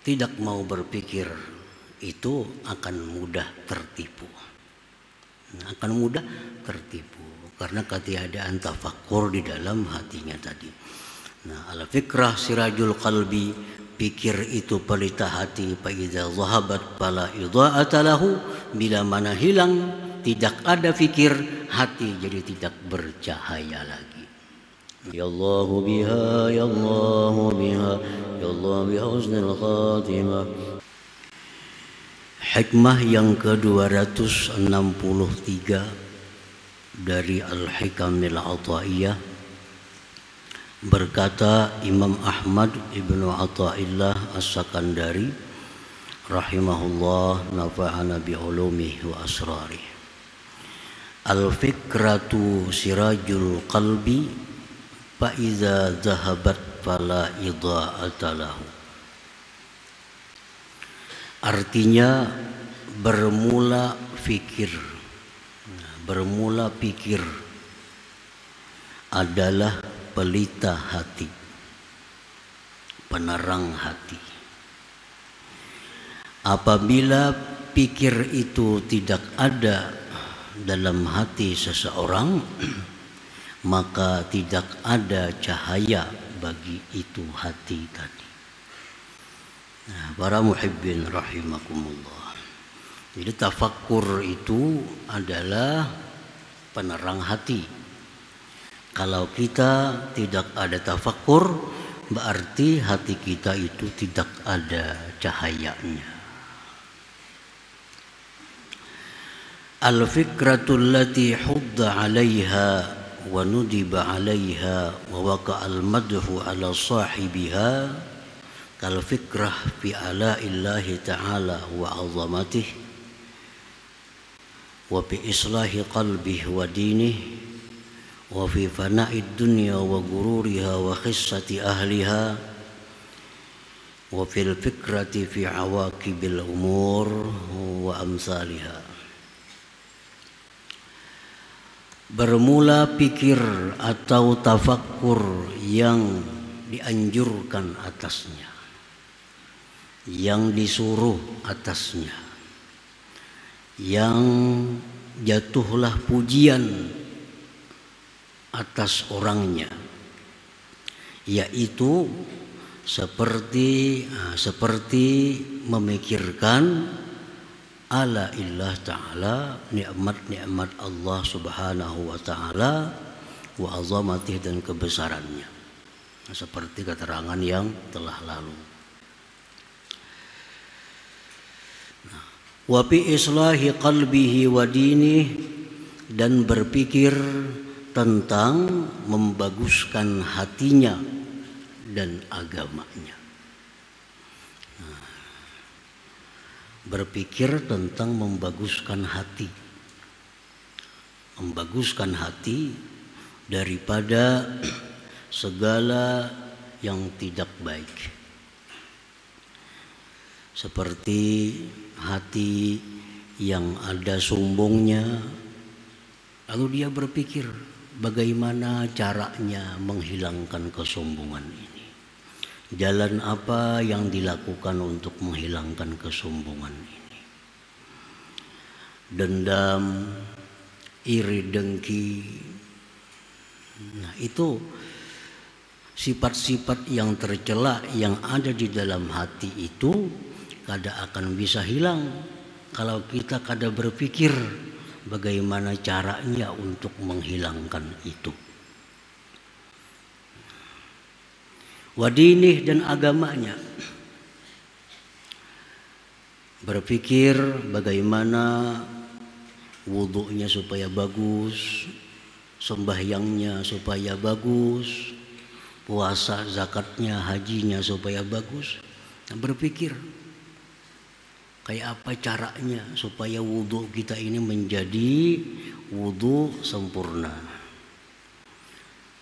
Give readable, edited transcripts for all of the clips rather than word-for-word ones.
tidak mau berpikir itu akan mudah tertipu. Akan mudah tertipu karena ketiadaan tafakkur di dalam hatinya tadi. Al-fikrah sirajul qalbi, pikir itu pelita hati. Fa idza dhahabat fala idha'ata lahu, bila mana hilang, tidak ada fikir, hati jadi tidak bercahaya lagi. Ya Allah biha, ya Allah biha, ya Allah biha husnul khatimah. Hikmah yang ke-263 dari Al-Hikamil Athaiyah, berkata Imam Ahmad ibnu Athaillah As-Sakandari rahimahullah, nafa'ana bi'ulumihi wa asrarih. Al-fikratu sirajul qalbi, fa iza zahabat fala idha'ata lahu. Artinya bermula fikir. Bermula pikir adalah pelita hati, penerang hati. Apabila pikir itu tidak ada dalam hati seseorang, maka tidak ada cahaya bagi itu hati tadi. Para muhibbin rahimakumullah. Jadi tafakkur itu adalah penerang hati. Kalau kita tidak ada tafakkur, berarti hati kita itu tidak ada cahayanya. Al-fikratul lati hudda 'alaiha wa nudiba 'alaiha wa waqa'al madhu 'ala sahibiha kal fikrah fi ala'illahi ta'ala wa 'azamatihi wa bi islahi qalbihi wa dinihi wa fi fana'id dunya wa gururiha wa khissati ahliha wa fil fikrati fi awaqibil umur wa amsalihha. Bermula pikir atau tafakkur yang dianjurkan atasnya, yang disuruh atasnya, yang jatuhlah pujian atas orangnya, yaitu seperti memikirkan ala illah ta'ala, nikmat-nikmat Allah subhanahu wa ta'ala, wa azamatih, dan kebesarannya, seperti keterangan yang telah lalu. Wa bi islahi qalbihi wa dinih, dan berpikir tentang membaguskan hatinya dan agamanya. Berpikir tentang membaguskan hati, membaguskan hati daripada segala yang tidak baik, seperti hati yang ada sombongnya, lalu dia berpikir bagaimana caranya menghilangkan kesombongan ini. Jalan apa yang dilakukan untuk menghilangkan kesombongan ini? Dendam, iri, dengki. Nah, itu sifat-sifat yang tercela yang ada di dalam hati itu kada akan bisa hilang kalau kita kada berpikir bagaimana caranya untuk menghilangkan itu. Wadinih, dan agamanya. Berpikir bagaimana wudunya supaya bagus, sembahyangnya supaya bagus, puasa, zakatnya, hajinya supaya bagus. Berpikir kayak apa caranya supaya wudu kita ini menjadi wudu sempurna.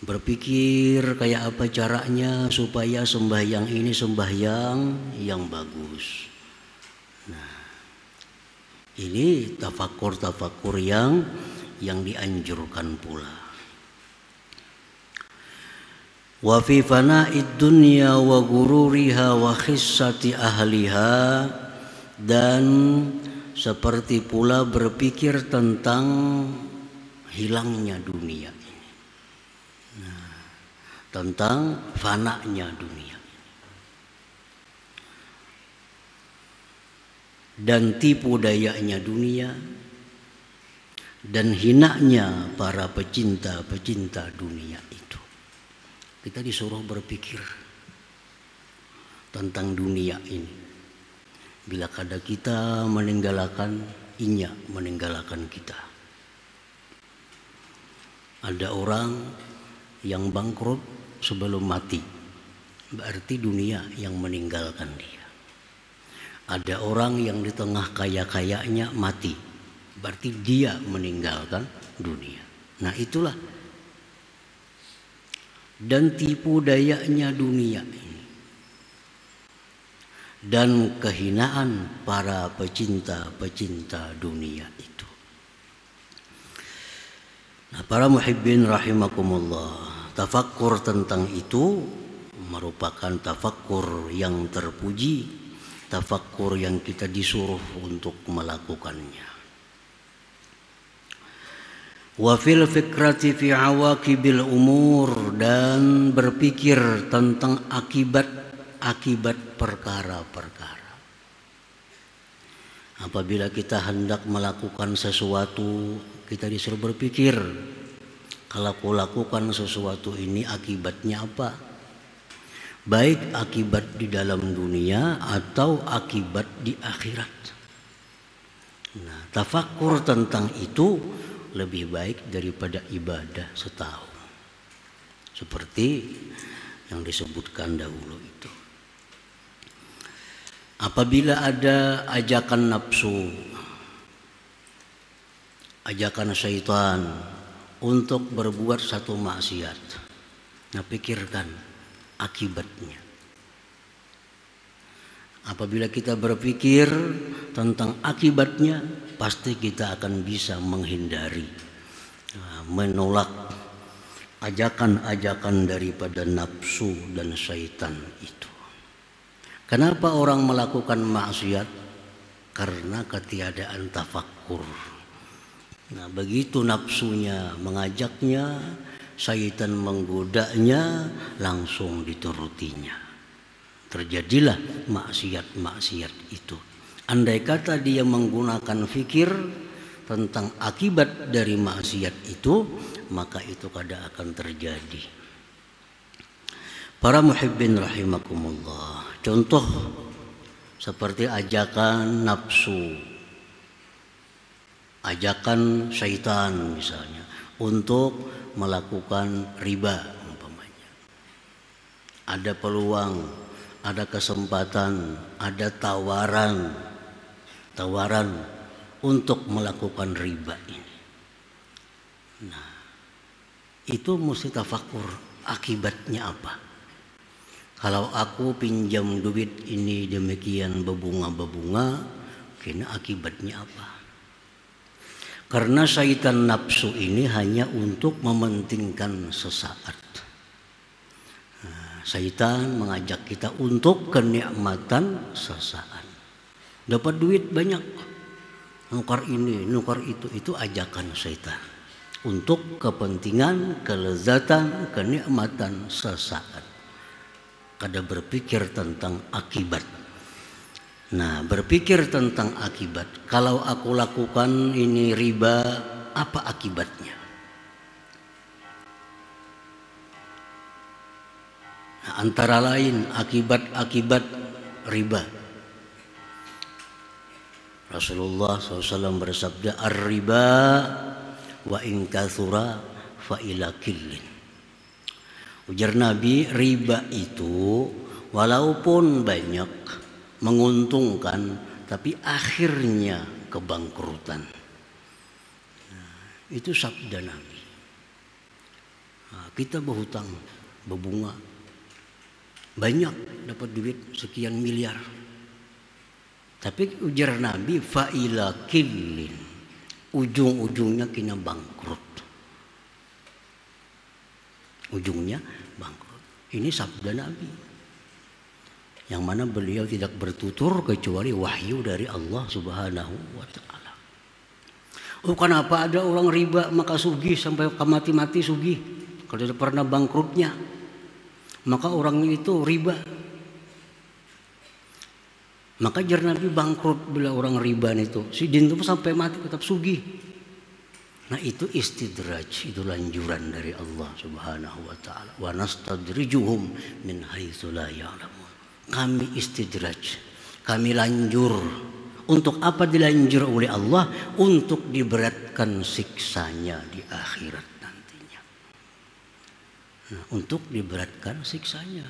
Berpikir kayak apa caranya supaya sembahyang ini sembahyang yang bagus. Nah, ini tafakkur yang dianjurkan pula. Wa fi fana'id dunya wa gururiha wa khissati ahliha, dan seperti pula berpikir tentang hilangnya dunia ini, tentang fananya dunia dan tipu dayanya dunia dan hinanya para pecinta-pecinta dunia itu. Kita disuruh berpikir tentang dunia ini. Bila kada kita meninggalkan, inya meninggalkan kita. Ada orang yang bangkrut sebelum mati, berarti dunia yang meninggalkan dia. Ada orang yang di tengah kaya-kayanya mati, berarti dia meninggalkan dunia. Nah itulah, dan tipu dayanya dunia ini dan kehinaan para pecinta-pecinta dunia itu. Nah, para muhibbin rahimakumullah, tafakkur tentang itu merupakan tafakkur yang terpuji, tafakkur yang kita disuruh untuk melakukannya. Wa fil fikrati fi awaqibil umur, dan berpikir tentang akibat perkara-perkara. Apabila kita hendak melakukan sesuatu, kita disuruh berpikir, kalau aku lakukan sesuatu ini akibatnya apa? Baik akibat di dalam dunia atau akibat di akhirat. Nah, tafakkur tentang itu lebih baik daripada ibadah setahun, seperti yang disebutkan dahulu itu. Apabila ada ajakan nafsu, ajakan syaitan untuk berbuat satu maksiat, nah pikirkan akibatnya. Apabila kita berpikir tentang akibatnya, pasti kita akan bisa menghindari, menolak ajakan-ajakan daripada nafsu dan syaitan itu. Kenapa orang melakukan maksiat? Karena ketiadaan tafakkur. Nah, begitu nafsunya mengajaknya, syaitan menggodanya, langsung diturutinya. Terjadilah maksiat-maksiat itu. Andai kata dia menggunakan fikir tentang akibat dari maksiat itu, maka itu kada akan terjadi. Para muhibbin rahimakumullah, contoh seperti ajakan nafsu, ajakan syaitan misalnya untuk melakukan riba umpamanya. Ada peluang, ada kesempatan, ada tawaran untuk melakukan riba ini. Nah, itu mesti tafakkur, akibatnya apa? Kalau aku pinjam duit ini demikian berbunga-berbunga, kena akibatnya apa? Karena syaitan nafsu ini hanya untuk mementingkan sesaat. Nah, syaitan mengajak kita untuk kenikmatan sesaat. Dapat duit banyak, nukar ini, nukar itu ajakan syaitan. Untuk kepentingan, kelezatan, kenikmatan sesaat. Kada berpikir tentang akibat. Nah, berpikir tentang akibat. Kalau aku lakukan ini riba, apa akibatnya? Nah, antara lain akibat-akibat riba. Rasulullah SAW bersabda, ar-riba wa in kathura fa ila killin. Ujar Nabi, riba itu walaupun banyak menguntungkan, tapi akhirnya kebangkrutan. Nah, itu sabda Nabi. Nah, kita berhutang, berbunga, banyak dapat duit sekian miliar. Tapi ujar Nabi, fa'ila killin, ujung-ujungnya kena bangkrut. Ujungnya bangkrut. Ini sabda Nabi, yang mana beliau tidak bertutur kecuali wahyu dari Allah Subhanahu wa Ta'ala. Oh, kenapa ada orang riba maka sugih sampai mati-mati sugih? Kalau tidak pernah bangkrutnya, maka orang itu riba. Maka jar Nabi bangkrut bila orang riba itu. Si jin itu sampai mati tetap sugih. Nah itu istidraj, itu lanjuran dari Allah Subhanahu wa Ta'ala. Wa nastadrijuhum min haitsu la ya'lamun. Kami istidraj, kami lanjur. Untuk apa dilanjur oleh Allah? Untuk diberatkan siksanya di akhirat nantinya. Nah, untuk diberatkan siksanya.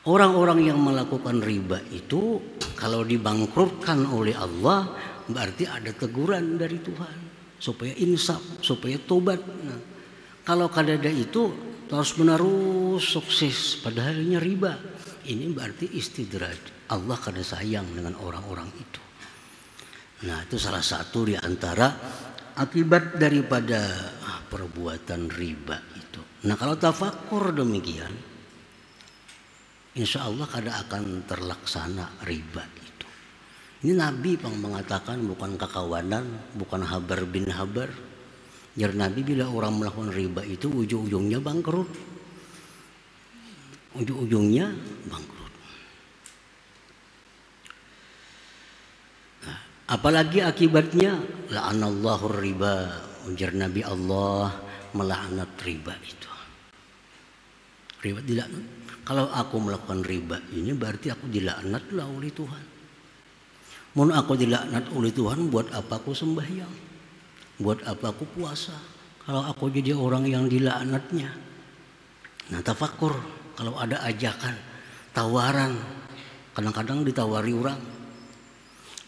Orang-orang yang melakukan riba itu kalau dibangkrutkan oleh Allah berarti ada teguran dari Tuhan supaya insaf, supaya tobat. Nah, kalau kadada itu terus menerus sukses padahalnya riba, ini berarti istidraj. Allah kada sayang dengan orang-orang itu. Nah, itu salah satu di antara akibat daripada perbuatan riba itu. Nah, kalau tafakur demikian, insya Allah kada akan terlaksana riba itu. Ini Nabi yang mengatakan, bukan kakawanan, bukan habar bin habar. Jar Nabi bila orang melakukan riba itu ujung-ujungnya bangkrut. Ujung-ujungnya bangkrut. Nah, apalagi akibatnya la'anallahu riba. Jar Nabi Allah melaknat riba itu. Riba dilaknat. Kalau aku melakukan riba ini berarti aku dilaknatlah oleh Tuhan. Mun aku dilaknat oleh Tuhan, buat apa aku sembahyang? Buat apa aku puasa? Kalau aku jadi orang yang dilaknatnya. Nah, tafakur, kalau ada ajakan, tawaran, kadang-kadang ditawari orang,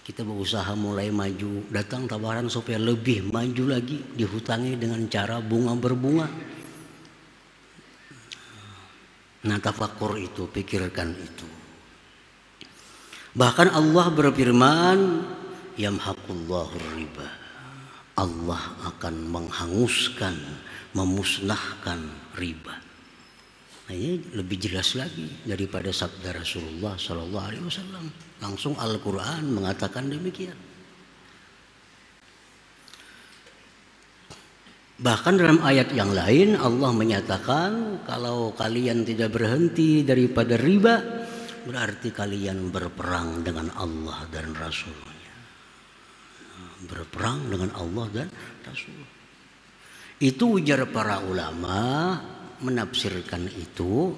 kita berusaha mulai maju, datang tawaran supaya lebih maju lagi, dihutangi dengan cara bunga berbunga. Nah, tafakur itu, pikirkan itu. Bahkan Allah berfirman, yamhaqullahu riba. Allah akan menghanguskan, memusnahkan riba. Nah, ini lebih jelas lagi daripada sabda Rasulullah Sallallahu Alaihi Wasallam. Langsung Al-Quran mengatakan demikian. Bahkan dalam ayat yang lain Allah menyatakan kalau kalian tidak berhenti daripada riba berarti kalian berperang dengan Allah dan Rasulnya. Berperang dengan Allah dan Rasul. Itu ujar para ulama menafsirkan itu,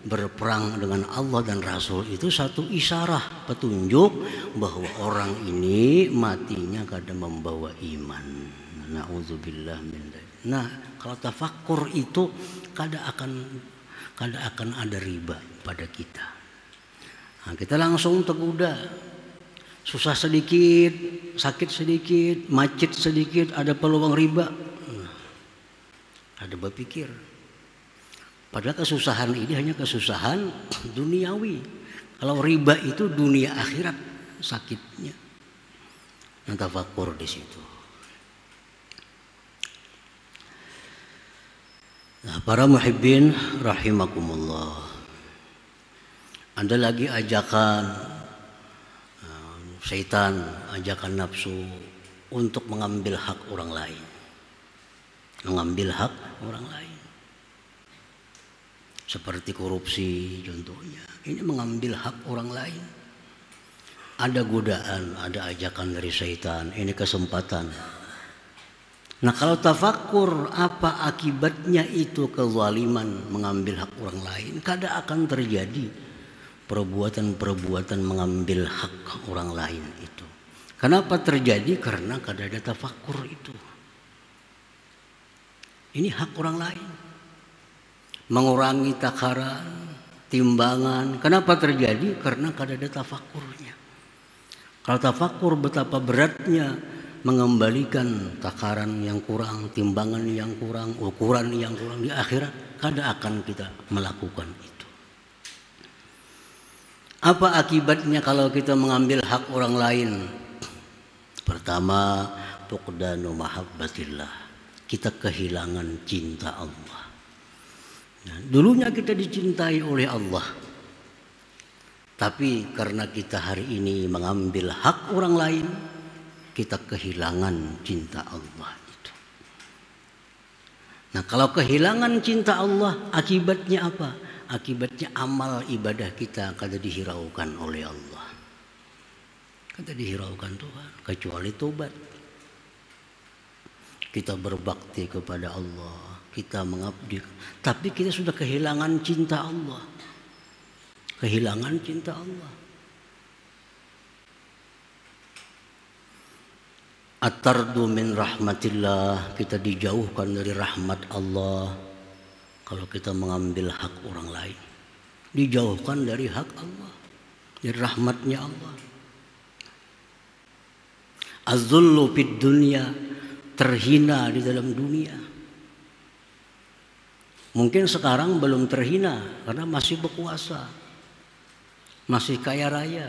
berperang dengan Allah dan Rasul itu satu isyarah petunjuk bahwa orang ini matinya kada membawa iman. Na'udzubillah min dzalik. Nah, kalau tafakur itu kada akan ada riba pada kita. Nah, kita langsung tergoda. Susah sedikit, sakit sedikit, macet sedikit, ada peluang riba. Nah, ada berpikir. Padahal kesusahan ini hanya kesusahan duniawi. Kalau riba itu dunia akhirat sakitnya. Nah, tafakur di situ. Nah, para muhibbin rahimakumullah. Ada lagi ajakan syaitan, ajakan nafsu untuk mengambil hak orang lain. Mengambil hak orang lain. Seperti korupsi contohnya. Ini mengambil hak orang lain. Ada godaan, ada ajakan dari syaitan. Ini kesempatan. Nah, kalau tafakur apa akibatnya itu kezaliman mengambil hak orang lain, kada akan terjadi perbuatan-perbuatan mengambil hak orang lain itu. Kenapa terjadi? Karena kada ada tafakur itu. Ini hak orang lain. Mengurangi takaran, timbangan. Kenapa terjadi? Karena kada ada tafakurnya. Kalau tafakur betapa beratnya mengembalikan takaran yang kurang, timbangan yang kurang, ukuran yang kurang di akhirat, kada akan kita melakukan itu. Apa akibatnya kalau kita mengambil hak orang lain? Pertama, fuqdanu mahabbatillah. Kita kehilangan cinta Allah. Nah, dulunya kita dicintai oleh Allah, tapi karena kita hari ini mengambil hak orang lain, kita kehilangan cinta Allah itu. Nah, kalau kehilangan cinta Allah, akibatnya apa? Akibatnya amal ibadah kita kada dihiraukan oleh Allah. Kada dihiraukan Tuhan, kecuali tobat. Kita berbakti kepada Allah, kita mengabdi, tapi kita sudah kehilangan cinta Allah. Kehilangan cinta Allah. At-tardu min rahmatillah, kita dijauhkan dari rahmat Allah kalau kita mengambil hak orang lain. Dijauhkan dari hak Allah, dari rahmatnya Allah. Az-zullu fid dunya, terhina di dalam dunia. Mungkin sekarang belum terhina karena masih berkuasa, masih kaya raya.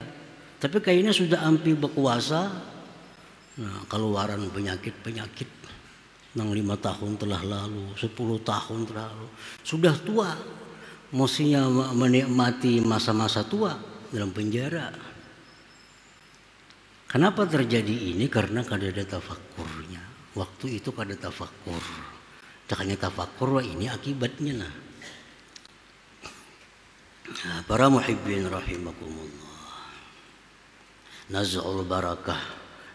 Tapi kayaknya sudah hampir berkuasa. Nah, keluaran penyakit-penyakit yang 5 tahun telah lalu, 10 tahun telah lalu, sudah tua, mestinya menikmati masa-masa tua dalam penjara. Kenapa terjadi ini? Karena kada ada tafakkurnya. Waktu itu kada tafakkur. Takanya tafakkur, wah ini akibatnya. Nah, para muhibbin rahimakumullah, naz'ul barakah,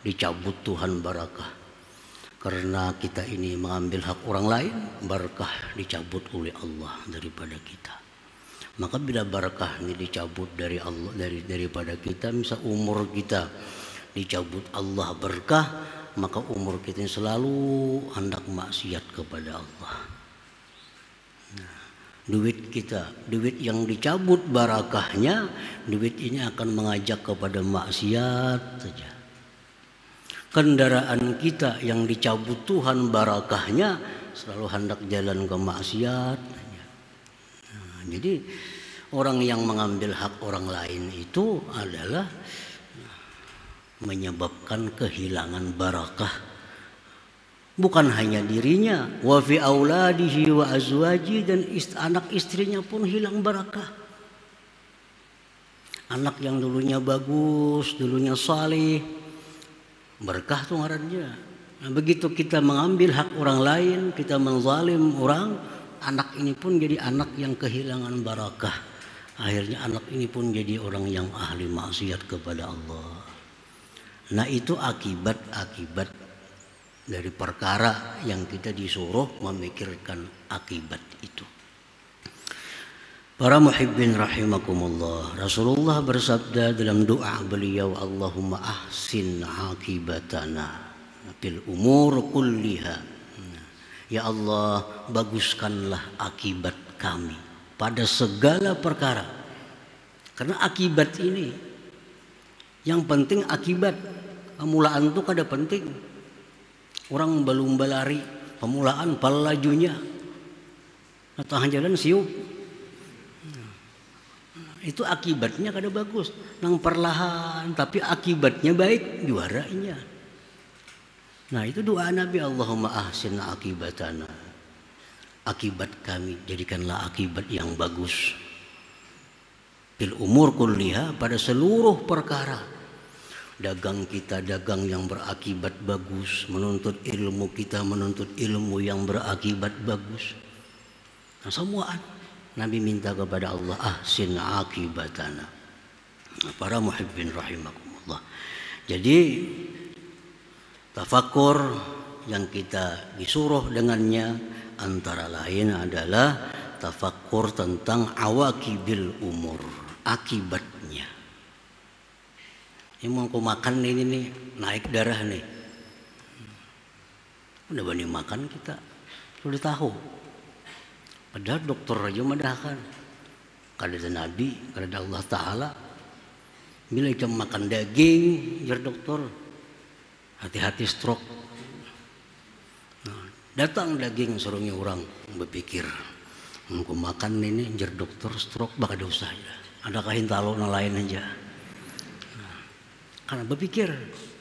dicabut Tuhan barakah. Karena kita ini mengambil hak orang lain, barakah dicabut oleh Allah daripada kita. Maka bila barakah ini dicabut dari Allah, daripada kita, misal umur kita dicabut Allah berkah, maka umur kita selalu hendak maksiat kepada Allah. Nah, duit kita, duit yang dicabut barakahnya, duit ini akan mengajak kepada maksiat saja. Kendaraan kita yang dicabut Tuhan barakahnya, selalu hendak jalan ke maksiat. Nah, jadi orang yang mengambil hak orang lain itu adalah menyebabkan kehilangan barakah, bukan hanya dirinya, wa fi auladihi wa azwaji, dan anak istrinya pun hilang barakah. Anak yang dulunya bagus, dulunya saleh, berkah tuh ngarannya. Nah, begitu kita mengambil hak orang lain, kita menzalim orang, anak ini pun jadi anak yang kehilangan barakah. Akhirnya anak ini pun jadi orang yang ahli maksiat kepada Allah. Nah, itu akibat-akibat dari perkara yang kita disuruh memikirkan akibat itu. Para muhibbin rahimakumullah, Rasulullah bersabda dalam doa beliau, Allahumma ahsin akibatana fil umur kulliha. Ya Allah, baguskanlah akibat kami pada segala perkara. Karena akibat ini, yang penting akibat. Pemulaan itu kada penting. Orang belum balari, pemulaan palajunya, atau jalan siup. Itu akibatnya kada bagus. Nang perlahan, tapi akibatnya baik, juaranya. Nah, itu doa Nabi, Allahumma ahsin akibatana. Akibat kami, jadikanlah akibat yang bagus. Fil umur kulliha, pada seluruh perkara. Dagang kita dagang yang berakibat bagus, menuntut ilmu kita menuntut ilmu yang berakibat bagus. Nah, semua Nabi minta kepada Allah, ahsin akibatana. Para muhibbin rahimakumullah. Jadi tafakkur yang kita disuruh dengannya antara lain adalah tafakkur tentang awaqibil umur, akibatnya. Ini mau aku makan ini nih, naik darah nih. Udah berani makan kita, sudah tahu. Padahal dokter aja medahkan. Kada ada Nabi, kada ada Allah Ta'ala. Bila kita makan daging, jar dokter, hati-hati stroke. Nah, datang daging suruhnya orang berpikir, mau aku makan ini, jar dokter stroke, bakal ada usaha. Ada kahin talo na lain aja. Karena berpikir,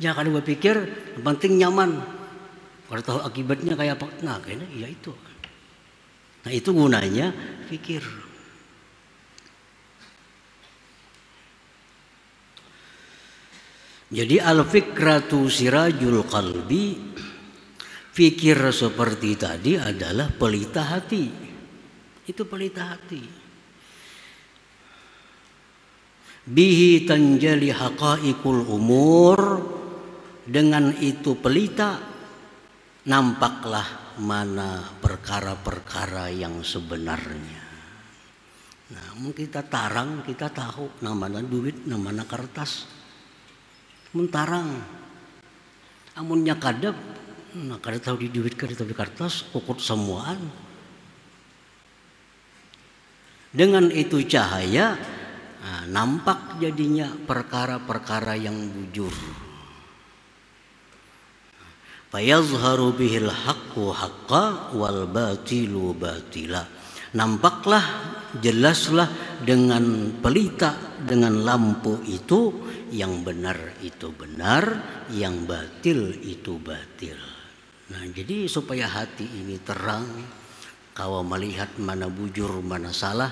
jangan kada berpikir, penting nyaman. Kalau tahu akibatnya kayak apa, nah kayaknya iya itu. Nah itu gunanya fikir. Jadi al-fikratu sirajul qalbi, fikir seperti tadi adalah pelita hati. Itu pelita hati. Bihi tanjali haqaiqul umur, dengan itu pelita nampaklah mana perkara-perkara yang sebenarnya. Nah, mungkin kita tarang, kita tahu namanya duit, namanya kertas. Mentarang, amunnya kadap, nah kada tahu di duit, kada tahu di kertas, ukut semuaan. Dengan itu cahaya, nah, nampak jadinya perkara-perkara yang bujur. Fayazharu bihil haqqu haqqa wal batilu batila. Nampaklah, jelaslah dengan pelita, dengan lampu itu, yang benar itu benar, yang batil itu batil. Nah, jadi supaya hati ini terang, kalau melihat mana bujur, mana salah,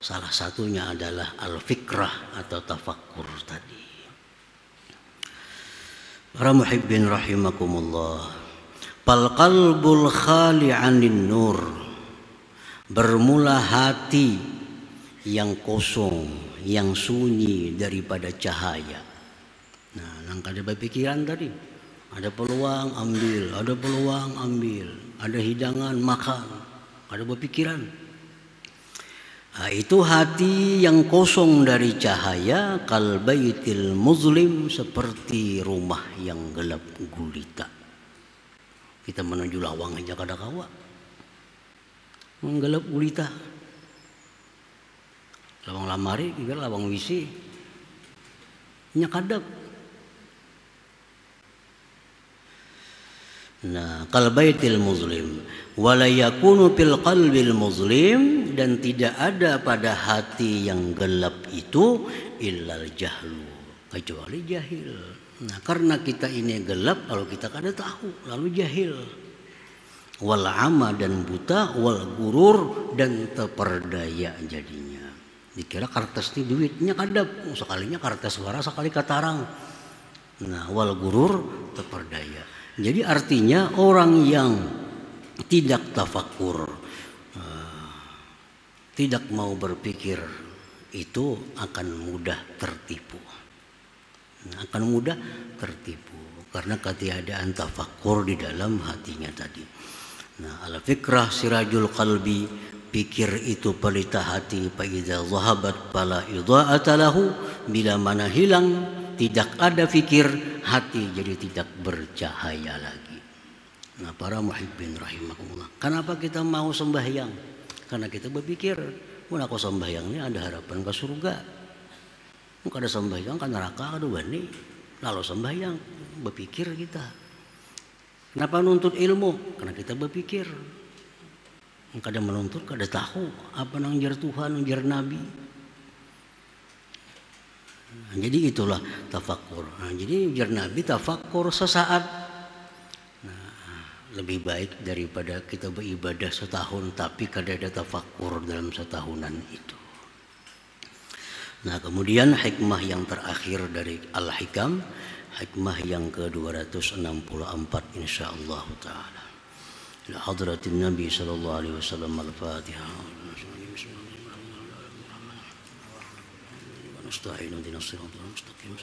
salah satunya adalah al-fikrah atau tafakkur tadi. Para muhibbin rahimakumullah. Fal qalbul khali 'anin nur. Bermula hati yang kosong, yang sunyi daripada cahaya. Nah, nang kada berpikiran tadi. Ada peluang ambil, ada peluang ambil, ada hidangan makan, ada berpikiran. Nah, itu hati yang kosong dari cahaya, kal baitil muzlim, seperti rumah yang gelap gulita. Kita menuju lawang aja kada kawa. Menggelap gulita. Lawang lamari, juga lawang wisi, nyakadap. Nah, kal baitil muslim, wala yakunu fil qalbil muslim, dan tidak ada pada hati yang gelap itu illal jahlu, kecuali jahil. Nah, karena kita ini gelap, lalu kita kada tahu, lalu jahil. Wal ama, dan buta, wal gurur, dan terperdaya jadinya. Dikira kertas itu duitnya kadap, sekalinya kertas suara, sekali katarang. Nah, wal gurur, terperdaya. Jadi artinya orang yang tidak tafakur, tidak mau berpikir, itu akan mudah tertipu. Akan mudah tertipu karena ketiadaan tafakur di dalam hatinya tadi. Nah, al-fikrah sirajul qalbi, pikir itu pelita hati. Fa idza dhahabat fala idha'ata lahu, bila mana hilang, tidak ada fikir, hati jadi tidak bercahaya lagi. Nah, para muhibbin rahimakumullah, kenapa kita mau sembahyang? Karena kita berpikir, mun aku sembahyang ini ada harapan ke surga. Mun kada sembahyang ke neraka, kada wani. Lalu sembahyang, berpikir kita. Kenapa menuntut ilmu? Karena kita berpikir. Kada menuntut, kada tahu apa nang jar Tuhan, jar Nabi. Nah, jadi itulah tafakur. Nah, jadi jar Nabi tafakur sesaat. Nah, lebih baik daripada kita beribadah setahun tapi kada ada tafakur dalam setahunan itu. Nah, kemudian hikmah yang terakhir dari Al-Hikam, hikmah yang ke-264 insyaallah taala. Ila hadratin Nabi sallallahu alaihi wasallam. Al-Fatihah. Nasta'inu binas siratal mustaqim.